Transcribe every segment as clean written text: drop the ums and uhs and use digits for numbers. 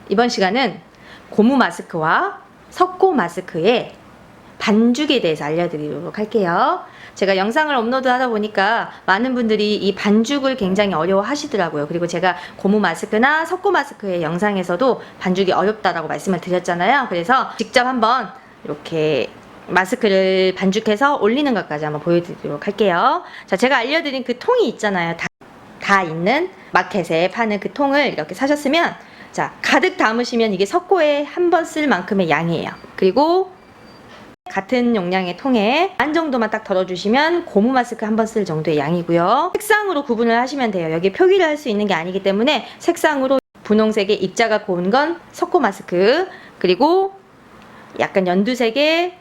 이번 시간은 고무 마스크와 석고 마스크의 반죽에 대해서 알려드리도록 할게요. 제가 영상을 업로드 하다 보니까 많은 분들이 이 반죽을 굉장히 어려워 하시더라고요. 그리고 제가 고무 마스크나 석고 마스크의 영상에서도 반죽이 어렵다라고 말씀을 드렸잖아요. 그래서 직접 한번 이렇게 마스크를 반죽해서 올리는 것까지 한번 보여드리도록 할게요. 자, 제가 알려드린 그 통이 있잖아요. 다 있는 마켓에 파는 그 통을 이렇게 사셨으면, 자, 가득 담으시면 이게 석고에 한 번 쓸 만큼의 양이에요. 그리고 같은 용량의 통에 반 정도만 딱 덜어주시면 고무 마스크 한 번 쓸 정도의 양이고요. 색상으로 구분을 하시면 돼요. 여기 표기를 할 수 있는 게 아니기 때문에 색상으로 분홍색의 입자가 고운 건 석고 마스크, 그리고 약간 연두색의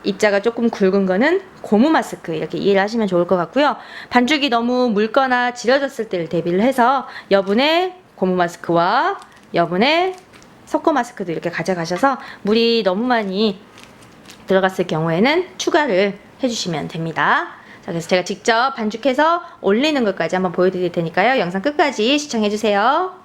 입자가 조금 굵은 거는 고무 마스크, 이렇게 이해를 하시면 좋을 것 같고요. 반죽이 너무 묽거나 질어졌을 때를 대비를 해서 여분의 고무 마스크와 여분의 석고 마스크도 이렇게 가져가셔서 물이 너무 많이 들어갔을 경우에는 추가를 해주시면 됩니다. 자, 그래서 제가 직접 반죽해서 올리는 것까지 한번 보여드릴 테니까요. 영상 끝까지 시청해주세요.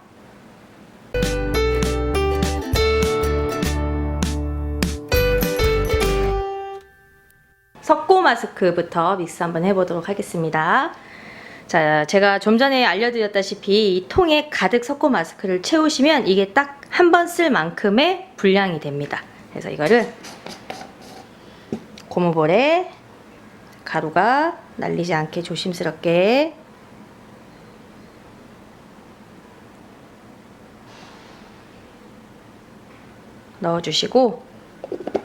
석고 마스크부터 믹스 한번 해보도록 하겠습니다. 자, 제가 좀 전에 알려드렸다시피 이 통에 가득 석고 마스크를 채우시면 이게 딱 한 번 쓸 만큼의 분량이 됩니다. 그래서 이거를 고무볼에 가루가 날리지 않게 조심스럽게 넣어주시고,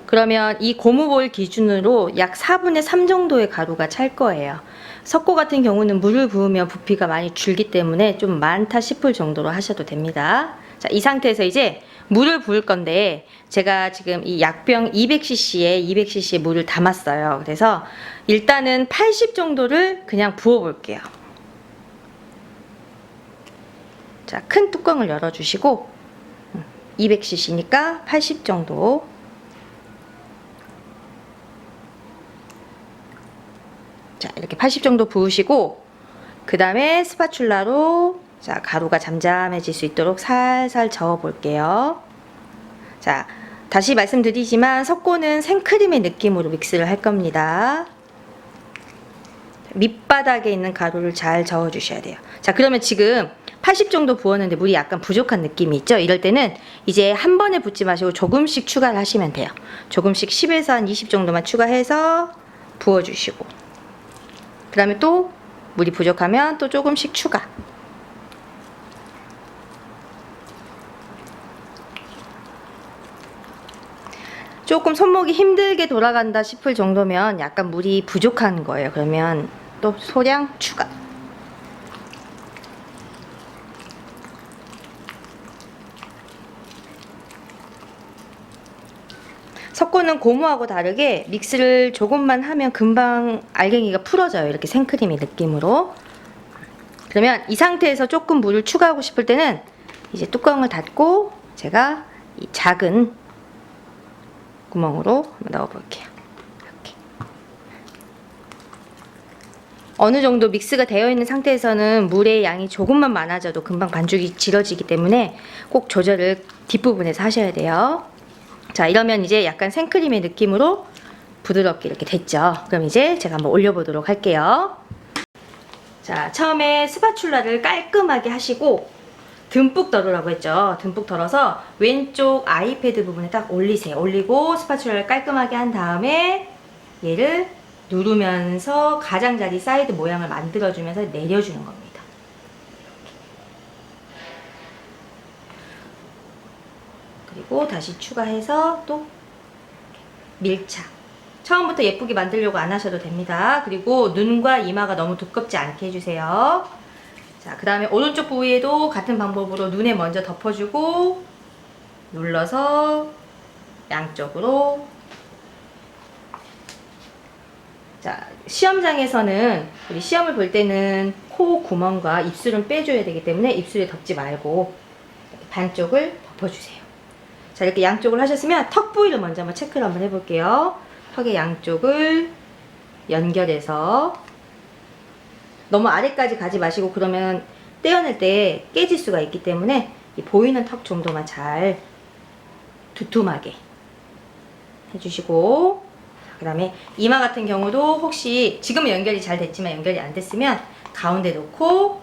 그러면 이 고무볼 기준으로 약 4분의 3 정도의 가루가 찰 거예요. 석고 같은 경우는 물을 부으면 부피가 많이 줄기 때문에 좀 많다 싶을 정도로 하셔도 됩니다. 자, 이 상태에서 이제 물을 부을 건데, 제가 지금 이 약병 200cc에 물을 담았어요. 그래서 일단은 80 정도를 그냥 부어 볼게요. 자, 큰 뚜껑을 열어주시고 200cc니까 80 정도. 자, 이렇게 80 정도 부으시고, 그 다음에 스파츌라로 자, 가루가 잠잠해질 수 있도록 살살 저어 볼게요. 자, 다시 말씀드리지만 석고는 생크림의 느낌으로 믹스를 할 겁니다. 밑바닥에 있는 가루를 잘 저어 주셔야 돼요. 자, 그러면 지금 80 정도 부었는데 물이 약간 부족한 느낌이 있죠? 이럴 때는 이제 한 번에 붓지 마시고 조금씩 추가를 하시면 돼요. 조금씩 10에서 한 20 정도만 추가해서 부어주시고, 그 다음에 또 물이 부족하면 또 조금씩 추가. 조금 손목이 힘들게 돌아간다 싶을 정도면 약간 물이 부족한 거예요. 그러면 또 소량 추가. 석고는 고무하고 다르게 믹스를 조금만 하면 금방 알갱이가 풀어져요. 이렇게 생크림의 느낌으로. 그러면 이 상태에서 조금 물을 추가하고 싶을 때는 이제 뚜껑을 닫고 제가 이 작은 구멍으로 한번 넣어 볼게요. 이렇게. 어느 정도 믹스가 되어 있는 상태에서는 물의 양이 조금만 많아져도 금방 반죽이 질어지기 때문에 꼭 조절을 뒷부분에서 하셔야 돼요. 자, 이러면 이제 약간 생크림의 느낌으로 부드럽게 이렇게 됐죠. 그럼 이제 제가 한번 올려보도록 할게요. 자, 처음에 스파츌라를 깔끔하게 하시고 듬뿍 덜으라고 했죠. 듬뿍 덜어서 왼쪽 아이패드 부분에 딱 올리세요. 올리고 스파츌라를 깔끔하게 한 다음에 얘를 누르면서 가장자리 사이드 모양을 만들어주면서 내려주는 겁니다. 그리고 다시 추가해서 또 밀착. 처음부터 예쁘게 만들려고 안 하셔도 됩니다. 그리고 눈과 이마가 너무 두껍지 않게 해주세요. 자, 그 다음에 오른쪽 부위에도 같은 방법으로 눈에 먼저 덮어주고 눌러서 양쪽으로. 자, 시험장에서는 우리 시험을 볼 때는 코 구멍과 입술은 빼줘야 되기 때문에 입술에 덮지 말고 반쪽을 덮어주세요. 자, 이렇게 양쪽을 하셨으면 턱 부위를 먼저 한번 체크를 한번 해볼게요. 턱의 양쪽을 연결해서 너무 아래까지 가지 마시고, 그러면 떼어낼 때 깨질 수가 있기 때문에 이 보이는 턱 정도만 잘 두툼하게 해주시고, 그 다음에 이마 같은 경우도 혹시 지금 연결이 잘 됐지만 연결이 안 됐으면 가운데 놓고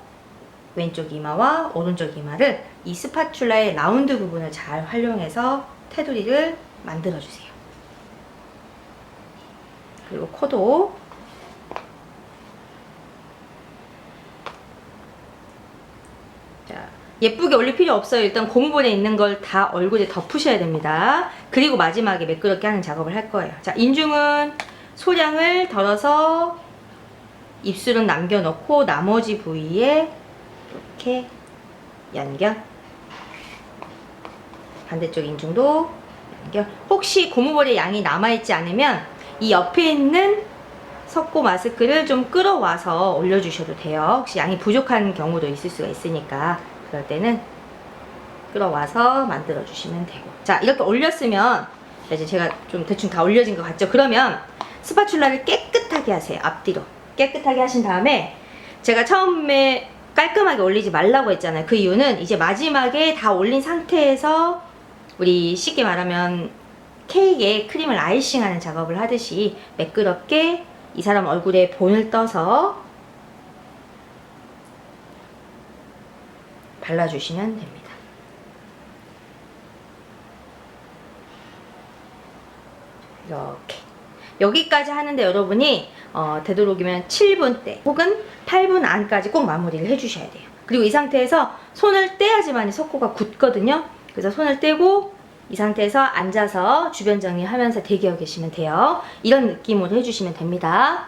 왼쪽 이마와 오른쪽 이마를 이 스파츌라의 라운드 부분을 잘 활용해서 테두리를 만들어주세요. 그리고 코도 자, 예쁘게 올릴 필요 없어요. 일단 고무볼에 있는 걸 다 얼굴에 덮으셔야 됩니다. 그리고 마지막에 매끄럽게 하는 작업을 할 거예요. 자, 인중은 소량을 덜어서 입술은 남겨놓고 나머지 부위에 이렇게 연결, 반대쪽 인중도 연결. 혹시 고무볼에 양이 남아있지 않으면 이 옆에 있는 석고 마스크를 좀 끌어와서 올려주셔도 돼요. 혹시 양이 부족한 경우도 있을 수가 있으니까 그럴 때는 끌어와서 만들어 주시면 되고. 자, 이렇게 올렸으면 이제 제가 좀 대충 다 올려진 것 같죠? 그러면 스파츌라를 깨끗하게 하세요. 앞뒤로 깨끗하게 하신 다음에, 제가 처음에 깔끔하게 올리지 말라고 했잖아요. 그 이유는 이제 마지막에 다 올린 상태에서 우리 쉽게 말하면 케이크에 크림을 아이싱하는 작업을 하듯이 매끄럽게 이 사람 얼굴에 본을 떠서 발라주시면 됩니다. 이렇게 여기까지 하는데 여러분이 되도록이면 7분대 혹은 8분 안까지 꼭 마무리를 해주셔야 돼요. 그리고 이 상태에서 손을 떼야지만 석고가 굳거든요. 그래서 손을 떼고 이 상태에서 앉아서 주변 정리하면서 대기하고 계시면 돼요. 이런 느낌으로 해주시면 됩니다.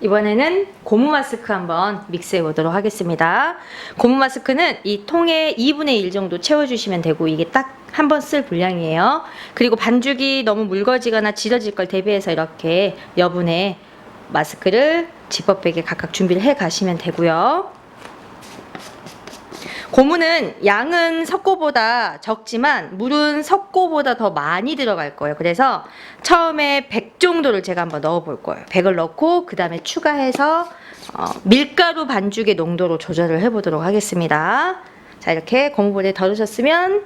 이번에는 고무 마스크 한번 믹스해 보도록 하겠습니다. 고무 마스크는 이 통에 2분의 1 정도 채워주시면 되고, 이게 딱 한 번 쓸 분량이에요. 그리고 반죽이 너무 묽어지거나 질어질 걸 대비해서 이렇게 여분의 마스크를 지퍼백에 각각 준비를 해 가시면 되고요. 고무는 양은 석고보다 적지만 물은 석고보다 더 많이 들어갈 거예요. 그래서 처음에 100 정도를 제가 한번 넣어 볼 거예요. 100을 넣고 그 다음에 추가해서 밀가루 반죽의 농도로 조절을 해 보도록 하겠습니다. 자, 이렇게 고무볼에 덜으셨으면,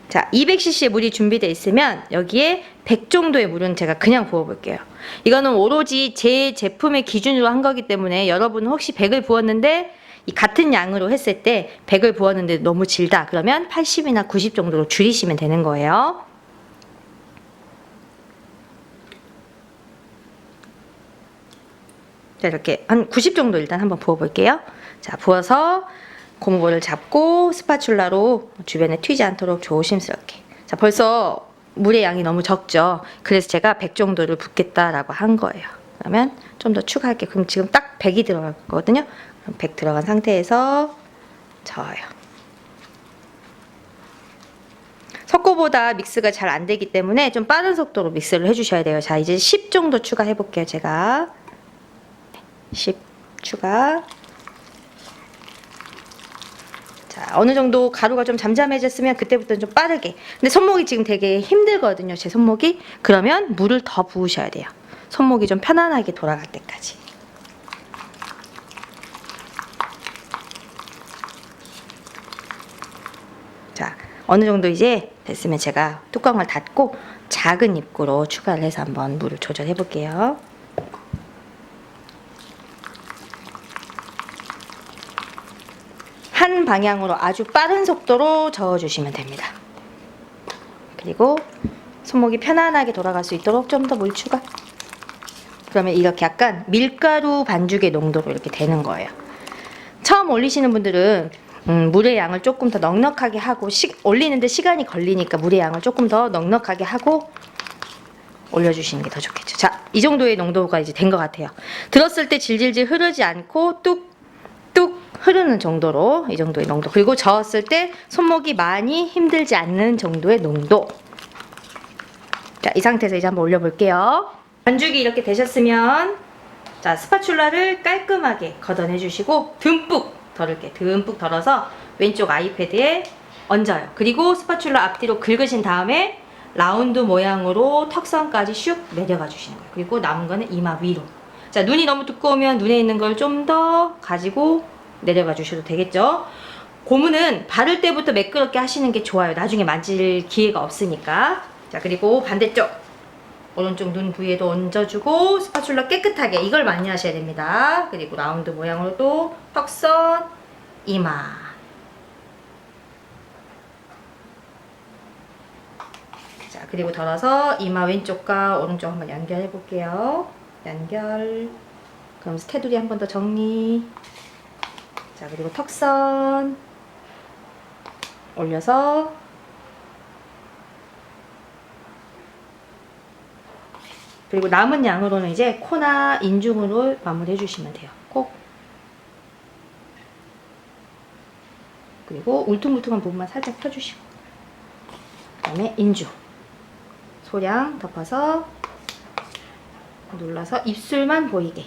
자, 200cc의 물이 준비되어 있으면 여기에 100 정도의 물은 제가 그냥 부어 볼게요. 이거는 오로지 제 제품의 기준으로 한 거기 때문에 여러분은 혹시 100을 부었는데 이 같은 양으로 했을 때 100을 부었는데 너무 질다 그러면 80이나 90 정도로 줄이시면 되는 거예요. 자, 이렇게 한 90 정도 일단 한번 부어 볼게요. 자, 부어서 고무볼을 잡고 스파츌라로 주변에 튀지 않도록 조심스럽게. 자, 벌써 물의 양이 너무 적죠. 그래서 제가 100 정도를 붓겠다라고 한 거예요. 그러면 좀 더 추가할게요. 그럼 지금 딱 100이 들어갔거든요. 100 들어간 상태에서 저어요. 석고보다 믹스가 잘 안 되기 때문에 좀 빠른 속도로 믹스를 해주셔야 돼요. 자, 이제 10 정도 추가해 볼게요. 제가 10 추가. 자, 어느 정도 가루가 좀 잠잠해졌으면 그때부터는 좀 빠르게. 근데 손목이 지금 되게 힘들거든요. 제 손목이. 그러면 물을 더 부으셔야 돼요. 손목이 좀 편안하게 돌아갈 때까지. 자, 어느 정도 이제 됐으면 제가 뚜껑을 닫고 작은 입구로 추가를 해서 한번 물을 조절해 볼게요. 한 방향으로 아주 빠른 속도로 저어주시면 됩니다. 그리고 손목이 편안하게 돌아갈 수 있도록 좀 더 물 추가. 그러면 이렇게 약간 밀가루 반죽의 농도로 이렇게 되는 거예요. 처음 올리시는 분들은 물의 양을 조금 더 넉넉하게 하고, 올리는데 시간이 걸리니까 물의 양을 조금 더 넉넉하게 하고 올려주시는 게 더 좋겠죠. 자, 이 정도의 농도가 이제 된 것 같아요. 들었을 때 질질질 흐르지 않고 뚝뚝 흐르는 정도로, 이 정도의 농도. 그리고 저었을 때 손목이 많이 힘들지 않는 정도의 농도. 자, 이 상태에서 이제 한번 올려볼게요. 반죽이 이렇게 되셨으면, 자, 스파츌라를 깔끔하게 걷어내 주시고 듬뿍 덜어서 왼쪽 아이패드에 얹어요. 그리고 스파츌라 앞뒤로 긁으신 다음에 라운드 모양으로 턱선까지 슉 내려가 주시는 거예요. 그리고 남은 거는 이마 위로 자, 눈이 너무 두꺼우면 눈에 있는 걸 좀 더 가지고 내려가 주셔도 되겠죠. 고무는 바를 때부터 매끄럽게 하시는 게 좋아요. 나중에 만질 기회가 없으니까. 자, 그리고 반대쪽 오른쪽 눈 부위에도 얹어주고 스파츌러 깨끗하게, 이걸 많이 하셔야 됩니다. 그리고 라운드 모양으로도 턱선, 이마. 자, 그리고 덜어서 이마 왼쪽과 오른쪽 한번 연결해 볼게요. 연결. 그럼 테두리 한 번 더 정리. 자, 그리고 턱선 올려서 그리고 남은 양으로는 이제 코나 인중으로 마무리해 주시면 돼요. 코. 그리고 울퉁불퉁한 부분만 살짝 펴주시고, 그 다음에 인중 소량 덮어서 눌러서 입술만 보이게.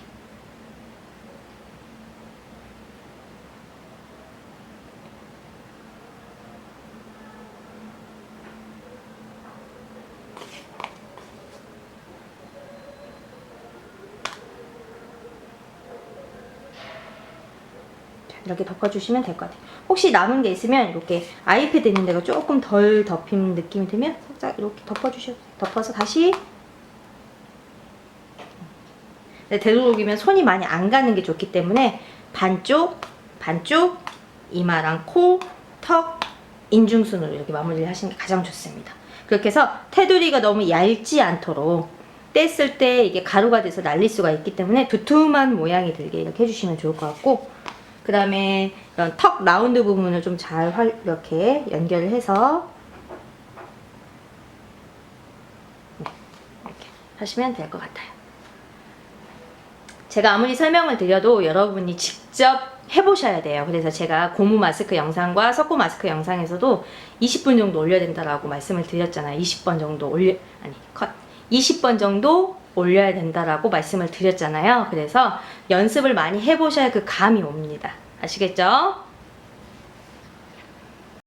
이렇게 덮어주시면 될 것 같아요. 혹시 남은 게 있으면 이렇게 아이패드 있는 데가 조금 덜 덮인 느낌이 들면 살짝 이렇게 덮어주셔도 돼요. 덮어서 다시. 되도록이면 손이 많이 안 가는 게 좋기 때문에 반쪽, 반쪽, 이마랑 코, 턱, 인중순으로 이렇게 마무리를 하시는 게 가장 좋습니다. 그렇게 해서 테두리가 너무 얇지 않도록 뗐을 때 이게 가루가 돼서 날릴 수가 있기 때문에 두툼한 모양이 들게 이렇게 해주시면 좋을 것 같고, 그 다음에 이런 턱 라운드 부분을 좀 잘 이렇게 연결을 해서 이렇게 하시면 될 것 같아요. 제가 아무리 설명을 드려도 여러분이 직접 해보셔야 돼요. 그래서 제가 고무 마스크 영상과 석고 마스크 영상에서도 20분 정도 올려야 된다라고 말씀을 드렸잖아요. 20번 정도 20번 정도 올려야 된다라고 말씀을 드렸잖아요. 그래서 연습을 많이 해보셔야 그 감이 옵니다. 아시겠죠?